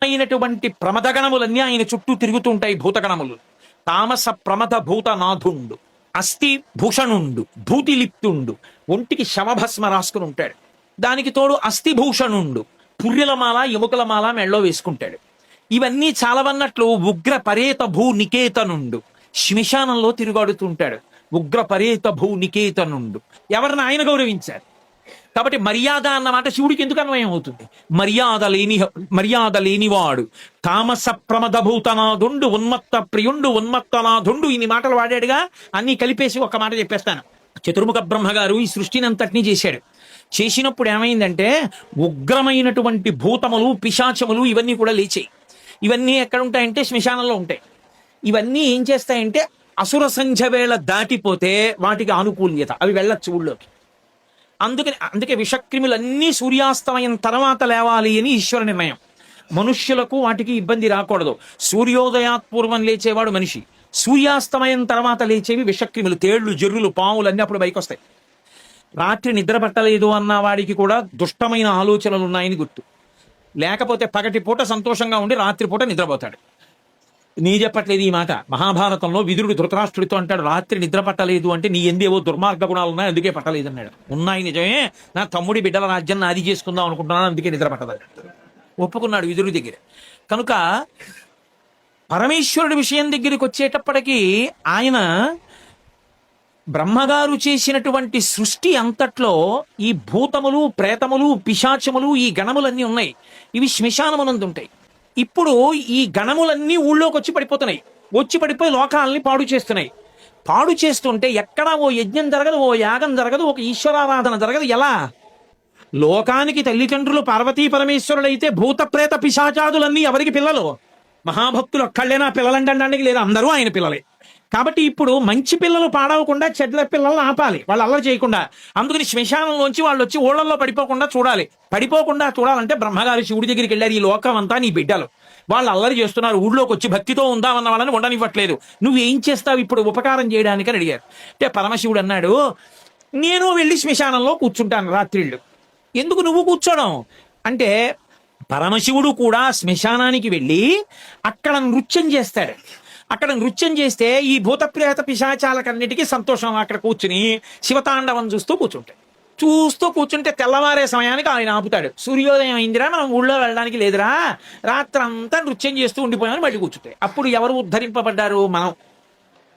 అయినటువంటి ప్రమదగణములన్నీ ఆయన చుట్టూ తిరుగుతుంటాయి. భూతగణములు తామస ప్రమద భూతనాథుండు, అస్థి భూషణుండు, ధూతిలిప్తుండు, ఒంటికి శవభస్మ రాసుకుని ఉంటాడు. దానికి తోడు అస్థిభూషణుండు, పుర్రెలమాల ఎముకలమాల మెళ్ళో వేసుకుంటాడు. ఇవన్నీ చాలవన్నట్లు ఉగ్ర పరేత భూ నికేతనుండు, శ్మశానంలో తిరుగాడుతుంటాడు. ఉగ్ర పరేత భూ నికేతనుండు ఎవరిని ఆయన గౌరవించారు కాబట్టి మర్యాద అన్నమాట శివుడికి ఎందుకు అన్వయం అవుతుంది? మర్యాద లేనివాడు, తామస ప్రమద భూతనాథుండు, ఉన్మత్త ప్రియుండు, ఉన్మత్తనాథుండు, ఇన్ని మాటలు వాడాడుగా. అన్ని కలిపేసి ఒక మాట చెప్పేస్తాను. చతుర్ముఖ బ్రహ్మగారు ఈ సృష్టిని అంతటినీ చేశాడు. చేసినప్పుడు ఏమైందంటే ఉగ్రమైనటువంటి భూతములు, పిశాచములు ఇవన్నీ కూడా లేచాయి. ఇవన్నీ ఎక్కడ ఉంటాయంటే శ్మశానంలో ఉంటాయి. ఇవన్నీ ఏం చేస్తాయంటే అసుర సంధ్య వేళ దాటిపోతే వాటికి ఆనుకూల్యత, అవి వెళ్ళచ్చు ఊళ్ళోకి. అందుకే విషక్రిములన్నీ సూర్యాస్తమయం తర్వాత లేవాలి అని ఈశ్వర నిర్ణయం. మనుష్యులకు వాటికి ఇబ్బంది రాకూడదు. సూర్యోదయాత్పూర్వం లేచేవాడు మనిషి, సూర్యాస్తమయం తర్వాత లేచేవి విషక్రిములు, తేళ్లు, జర్రులు, పాములు అన్నీ అప్పుడు పైకి వస్తాయి. రాత్రి నిద్ర పట్టలేదు అన్న వాడికి కూడా దుష్టమైన ఆలోచనలు ఉన్నాయని గుర్తు. లేకపోతే పగటి పూట సంతోషంగా ఉండి రాత్రిపూట నిద్రపోతాడు. నీ చెప్పట్లేదు ఈ మాట. మహాభారతంలో విదురుడు ధృతరాష్ట్రుడితో అంటాడు, రాత్రి నిద్ర పట్టలేదు అంటే నీ ఎందేవో దుర్మార్గ గుణాలు ఉన్నాయి, అందుకే పట్టలేదు అన్నాడు. ఉన్నాయి నిజమే, నా తమ్ముడి బిడ్డల రాజ్యం నాది చేసుకుందాం అనుకుంటున్నాను, అందుకే నిద్ర పట్టదని ఒప్పుకున్నాడు విదురుడి దగ్గర. కనుక పరమేశ్వరుడి విషయం దగ్గరికి వచ్చేటప్పటికీ ఆయన బ్రహ్మగారు చేసినటువంటి సృష్టి అంతట్లో ఈ భూతములు, ప్రేతములు, పిశాచములు, ఈ గణములన్నీ ఉన్నాయి. ఇవి శ్మశానమునందు ఉంటాయి. ఇప్పుడు ఈ గణములన్నీ ఊళ్ళోకి వచ్చి పడిపోతున్నాయి. వచ్చి పడిపోయి లోకాలని పాడు చేస్తున్నాయి. పాడు చేస్తుంటే ఎక్కడా ఓ యజ్ఞం జరగదు, ఓ యాగం జరగదు, ఒక ఈశ్వరారాధన జరగదు. ఎలా? లోకానికి తల్లిదండ్రులు పార్వతీ పరమేశ్వరులైతే భూత ప్రేత పిశాచాదులన్నీ ఎవరికి పిల్లలు? మహాభక్తులు ఒక్కళ్ళేనా పిల్లలంటడానికి లేదా? అందరూ ఆయన పిల్లలే. కాబట్టి ఇప్పుడు మంచి పిల్లలు పాడవకుండా చెడ్ల పిల్లలను ఆపాలి, వాళ్ళు అల్లరి చేయకుండా. అందుకని శ్మశానంలోంచి వాళ్ళు వచ్చి ఓళ్ళల్లో పడిపోకుండా చూడాలి. పడిపోకుండా చూడాలంటే బ్రహ్మగారు శివుడి దగ్గరికి వెళ్ళారు. ఈ లోకం అంతా నీ బిడ్డలు, వాళ్ళు అల్లరి చేస్తున్నారు, ఊళ్ళోకి వచ్చి భక్తితో ఉందామన్న వాళ్ళని ఉండనివ్వట్లేదు, నువ్వేం చేస్తావు ఇప్పుడు ఉపకారం చేయడానికి అని అడిగారు. అంటే పరమశివుడు అన్నాడు, నేను వెళ్ళి శ్మశానంలో కూర్చుంటాను రాత్రిళ్ళు. ఎందుకు నువ్వు కూర్చోడం అంటే, పరమశివుడు కూడా శ్మశానానికి వెళ్ళి అక్కడ నృత్యం చేస్తాడు. అక్కడ నృత్యం చేస్తే ఈ భూతప్రేత పిశాచాలకన్నిటికీ సంతోషం. అక్కడ కూర్చుని శివతాండవం చూస్తూ కూర్చుంటే తెల్లవారే సమయానికి ఆయన ఆపుతాడు. సూర్యోదయం అయిందిరా, మనం ఊళ్ళో వెళ్ళడానికి లేదురా, రాత్రంతా నృత్యం చేస్తూ ఉండిపోయామని మళ్ళీ కూర్చుంటాయి. అప్పుడు ఎవరు ఉద్ధరింపబడ్డారు? మనం.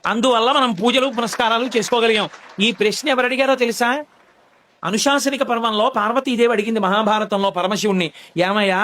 అందువల్ల మనం పూజలు పునస్కారాలు చేసుకోగలిగాం. ఈ ప్రశ్న ఎవరు అడిగారో తెలుసా? అనుశాసనిక పర్వంలో పార్వతీదేవి అడిగింది మహాభారతంలో పరమశివుణ్ణి, ఏమయ్యా